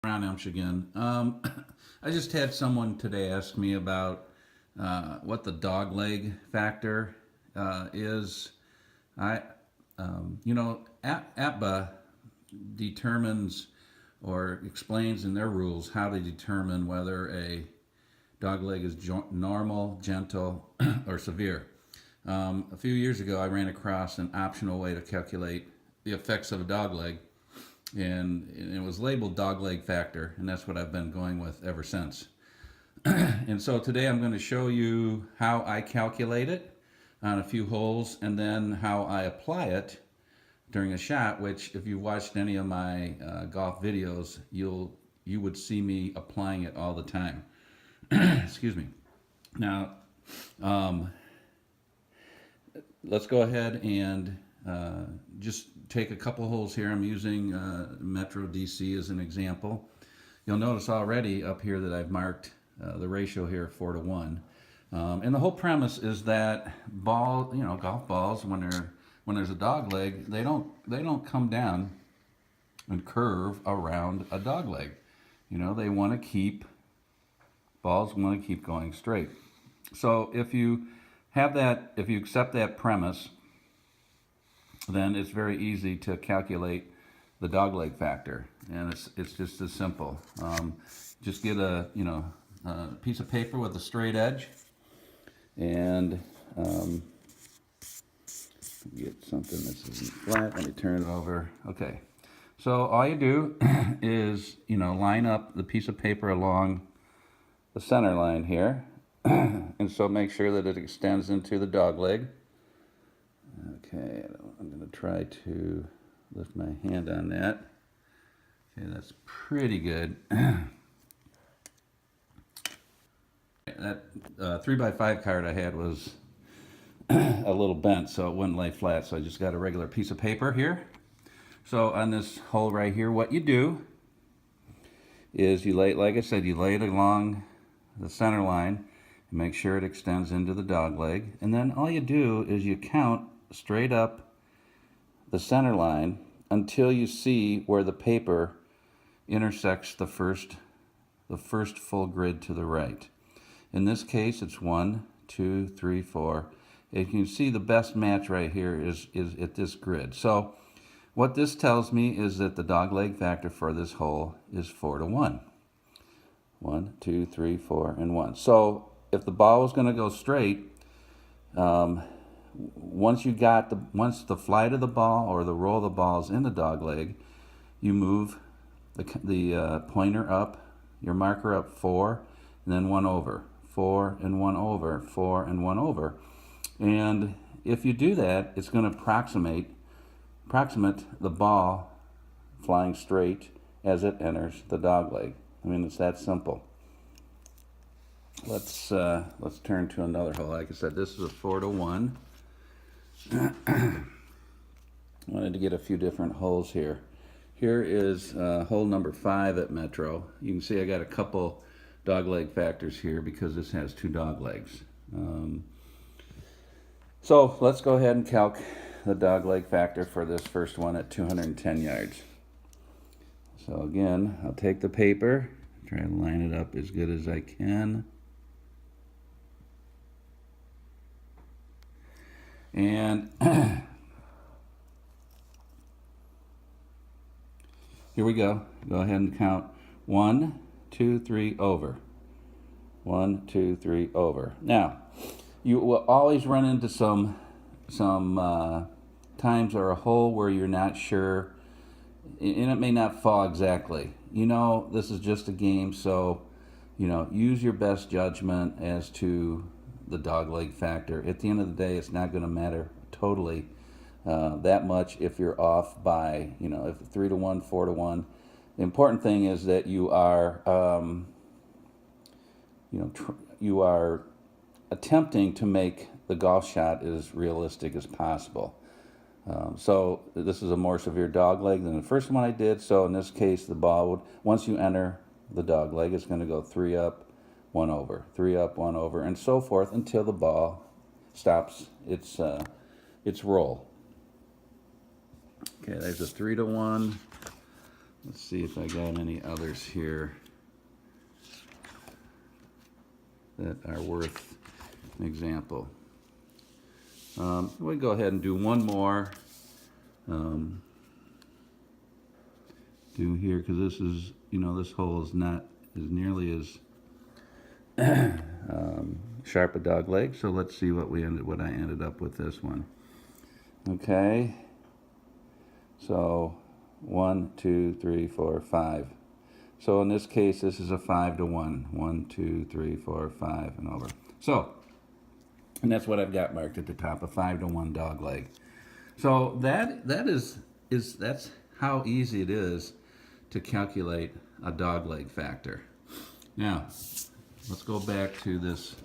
Ron Elmsch again. I just had someone today ask me about what the dogleg factor is. I, APBA determines or explains in their rules how to determine whether a dogleg is normal, gentle, or severe. A few years ago, I ran across an optional way to calculate the effects of a dogleg, and it was labeled dogleg factor, and that's what I've been going with ever since. And so today I'm going to show you how I calculate it on a few holes, and then how I apply it during a shot, which if you watched any of my golf videos, you would see me applying it all the time. Excuse me. Now, let's go ahead and just take a couple holes here. I'm using Metro DC as an example. You'll notice already up here that I've marked the ratio here 4-to-1. And the whole premise is that golf balls, when there's a dog leg, they don't come down and curve around a dog leg. They want to keep going straight. So if you accept that premise, then it's very easy to calculate the dogleg factor, and it's just as simple. Just get a piece of paper with a straight edge, and get something that's isn't flat. Let me turn it over. Okay, so all you do is line up the piece of paper along the center line here, and so make sure that it extends into the dogleg. Okay, I'm going to try to lift my hand on that. Okay, that's pretty good. That 3x5 card I had was a little bent, so it wouldn't lay flat, so I just got a regular piece of paper here. So on this hole right here, what you do is like I said, you lay it along the center line and make sure it extends into the dogleg, and then all you do is you count straight up the center line until you see where the paper intersects the first full grid to the right. In this case, it's 1, 2, 3, 4. And you can see the best match right here is at this grid. So what this tells me is that the dogleg factor for this hole is 4-to-1. 1, 2, 3, 4, and 1. So if the ball was going to go straight, once the flight of the ball or the roll of the ball is in the dogleg, you move the pointer up, your marker up 4, and then 1 over, 4 and 1 over, 4 and 1 over. And if you do that, it's going to approximate the ball flying straight as it enters the dogleg. I mean, it's that simple. Let's turn to another hole. Like I said, this is a 4-to-1. Wanted to get a few different holes here. Here is hole number 5 at Metro. You can see I got a couple dogleg factors here because this has 2 doglegs. So let's go ahead and calc the dogleg factor for this first one at 210 yards. So again, I'll take the paper, try to line it up as good as I can. And here we go. Go ahead and count 1, 2, 3 over. 1, 2, 3 over. Now, you will always run into some times or a hole where you're not sure, and it may not fall exactly. This is just a game, so use your best judgment as to the dogleg factor. At the end of the day, it's not going to matter totally that much if you're off by, if 3-to-1, 4-to-1. The important thing is that you are, you are attempting to make the golf shot as realistic as possible. So this is a more severe dogleg than the first one I did. So in this case, the ball would, once you enter the dogleg, it's going to go 3 up, 1 over, 3 up, 1 over, and so forth until the ball stops its roll. Okay, there's a 3-to-1. Let's see if I got any others here that are worth an example. We'll go ahead and do one more. Do here, because this is, this hole is not as nearly as sharp a dog leg. So let's see what I ended up with this one. Okay. So 1, 2, 3, 4, 5. So in this case, this is a 5 to 1. 1, 2, 3, 4, 5, and over. So, and that's what I've got marked at the top, a 5 to 1 dog leg. So that's how easy it is to calculate a dog leg factor. Now, let's go back to this.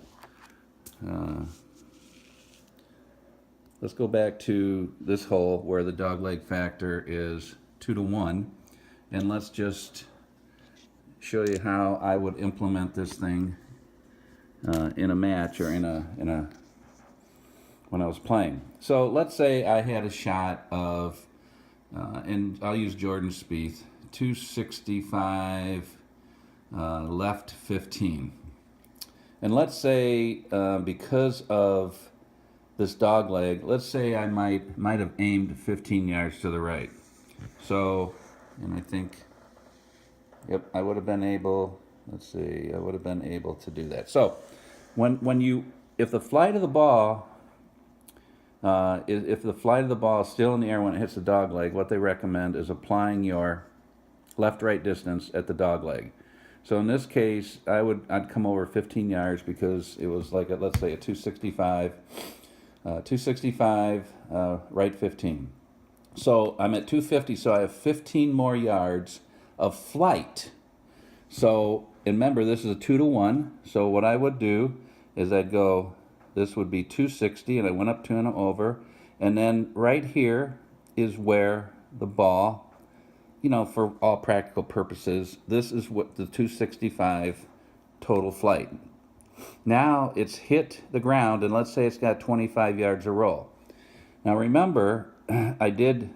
Let's go back to this hole where the dog leg factor is 2 to 1, and let's just show you how I would implement this thing in a match or in a when I was playing. So let's say I had a shot of, and I'll use Jordan Spieth, 265 left 15. And let's say because of this dog leg, let's say I might have aimed 15 yards to the right. So, and I think, yep, I would have been able, let's see, I would have been able to do that. So, if the flight of the ball, if the flight of the ball is still in the air when it hits the dog leg, what they recommend is applying your left-right distance at the dog leg. So in this case, I'd come over 15 yards because it was like let's say a 265, right 15. So I'm at 250, so I have 15 more yards of flight. So, and remember, this is a 2 to 1. So what I would do is I'd go, this would be 260, and I went up 2 and I'm over. And then right here is where the ball, for all practical purposes, this is what the 265 total flight. Now it's hit the ground, and let's say it's got 25 yards of roll. Now remember, I did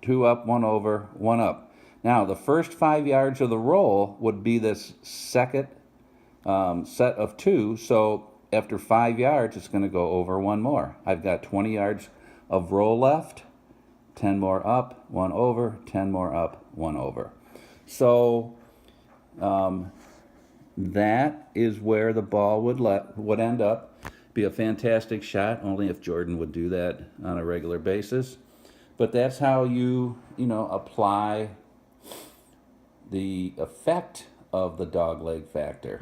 2 up, 1 over, 1 up. Now the first 5 yards of the roll would be this second set of 2. So after 5 yards, it's going to go over 1 more. I've got 20 yards of roll left, 10 more up, 1 over, 10 more up, 1 over. So that is where the ball would end up. Be a fantastic shot, only if Jordan would do that on a regular basis. But that's how you apply the effect of the dog leg factor.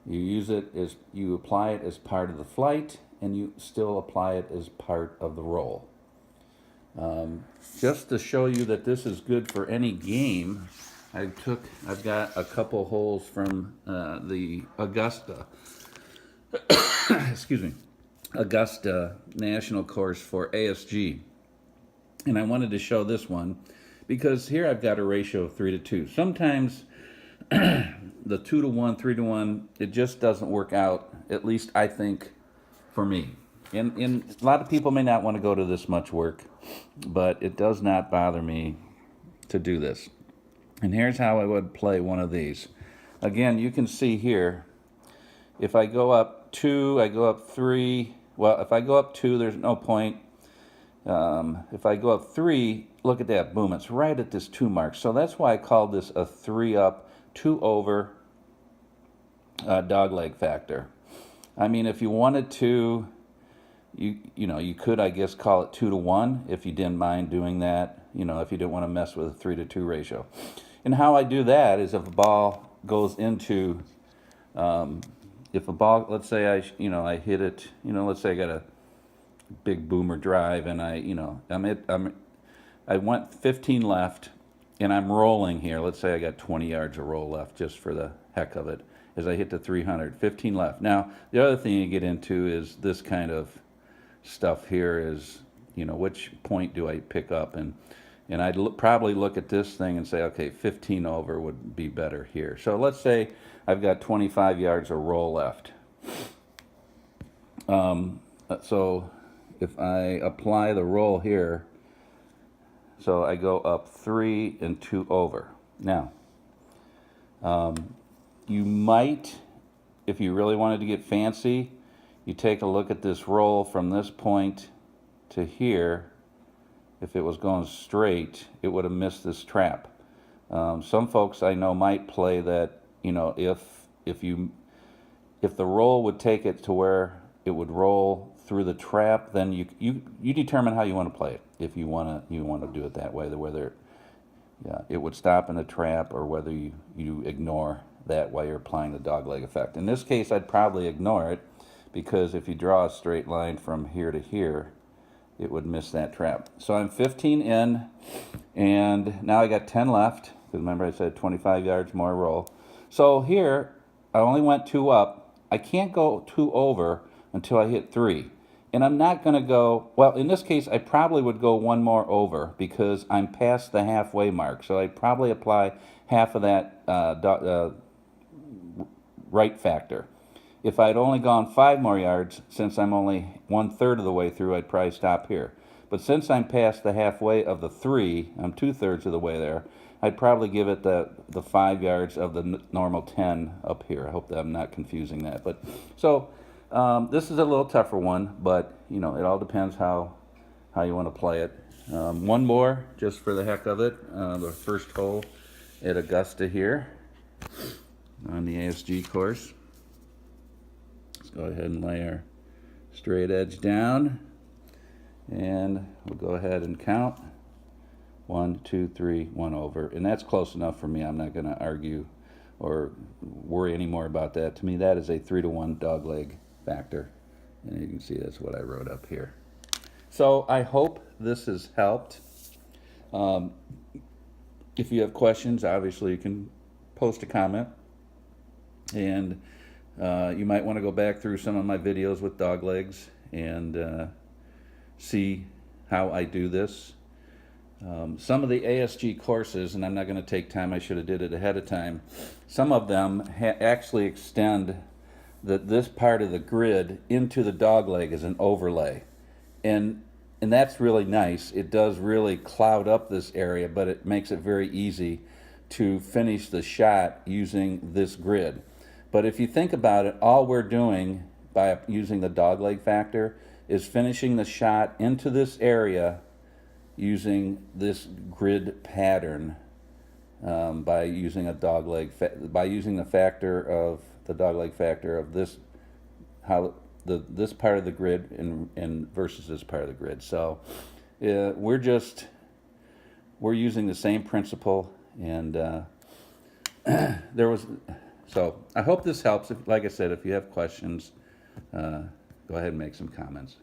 You apply it as part of the flight, and you still apply it as part of the roll. Just to show you that this is good for any game, I've got a couple holes from the Augusta, excuse me, Augusta National Course for ASG, and I wanted to show this one because here I've got a ratio of 3 to 2. Sometimes the 2 to 1, 3 to 1, it just doesn't work out. At least I think for me. And a lot of people may not want to go to this much work, but it does not bother me to do this. And here's how I would play one of these. Again, you can see here, if I go up 2, I go up 3. Well, if I go up 2, there's no point. If I go up 3, look at that, boom, it's right at this 2 mark. So that's why I called this a 3 up, 2 over dog leg factor. I mean, if you wanted to, you could, I guess, call it 2 to 1 if you didn't mind doing that, if you didn't want to mess with a 3 to 2 ratio. And how I do that is if a ball goes into, if a ball, let's say I hit it, let's say I got a big boomer drive and I went 15 left and I'm rolling here. Let's say I got 20 yards of roll left just for the heck of it as I hit the 300, 15 left. Now, the other thing you get into is this kind of stuff here is, which point do I pick up? And I'd probably look at this thing and say, okay, 15 over would be better here. So let's say I've got 25 yards of roll left. So if I apply the roll here, So I go up 3 and 2 over. Now, you might, if you really wanted to get fancy, you take a look at this roll from this point to here. If it was going straight, it would have missed this trap. Some folks I know might play that, you know, if the roll would take it to where it would roll through the trap, then you determine how you want to play it. If you want to do it that way, whether it would stop in the trap or whether you ignore that while you're applying the dogleg effect. In this case, I'd probably ignore it, because if you draw a straight line from here to here, it would miss that trap. So I'm 15 in, and now I got 10 left. Remember I said 25 yards more roll. So here, I only went 2 up. I can't go 2 over until I hit 3. And I'm not going to go, well, in this case, I probably would go 1 more over because I'm past the halfway mark. So I'd probably apply half of that right factor. If I'd only gone 5 more yards, since I'm only 1/3 of the way through, I'd probably stop here. But since I'm past the halfway of the 3, I'm 2/3 of the way there, I'd probably give it the 5 yards of the normal 10 up here. I hope that I'm not confusing that. But so this is a little tougher one, but you know, it all depends how you want to play it. One more, just for the heck of it, the first hole at Augusta here on the ASG course. Let's go ahead and lay our straight edge down, and we'll go ahead and count 1, 2, 3, 1 over, and that's close enough for me. I'm not going to argue or worry anymore about that. To me, that is a 3-to-1 dogleg factor, and you can see that's what I wrote up here. So I hope this has helped. If you have questions, obviously you can post a comment, and you might want to go back through some of my videos with Doglegs and see how I do this. Some of the ASG courses, and I'm not going to take time, I should have did it ahead of time, some of them actually extend this part of the grid into the dogleg as an overlay. And that's really nice. It does really cloud up this area, but it makes it very easy to finish the shot using this grid. But if you think about it, all we're doing by using the dogleg factor is finishing the shot into this area using this grid pattern, by using a by using the factor of the dogleg factor of this, how this part of the grid and versus this part of the grid. So we're using the same principle, and so I hope this helps. Like I said, if you have questions, go ahead and make some comments.